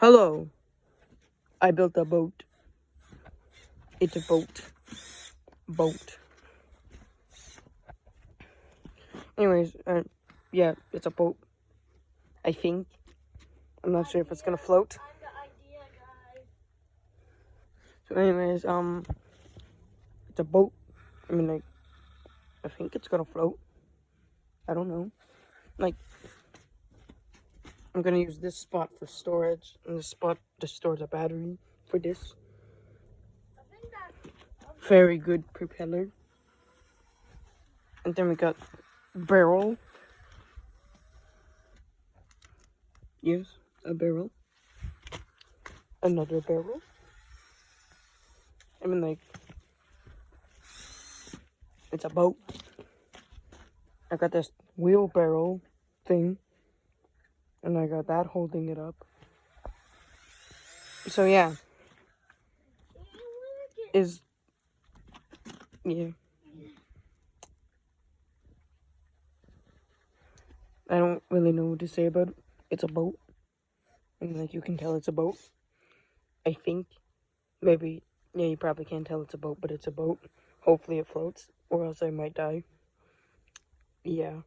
Hello. I built a boat. It's a boat. Boat. Anyways, yeah, it's a boat. I think. I'm not sure if it's gonna float. I'm the idea guy. So anyways, it's a boat. I mean, like, I think it's gonna float. I don't know. Like, I'm gonna use this spot for storage, and this spot to store the battery for this. I think that Very good propeller. And then we got barrel. Yes, a barrel. Another barrel. I mean, like, it's a boat. I got this wheelbarrow thing. And I got that holding it up. So, yeah. Yeah. I don't really know what to say about it. It's a boat. And, like, you can tell it's a boat. I think. Maybe. Yeah, you probably can't tell it's a boat, but it's a boat. Hopefully it floats, or else I might die. Yeah.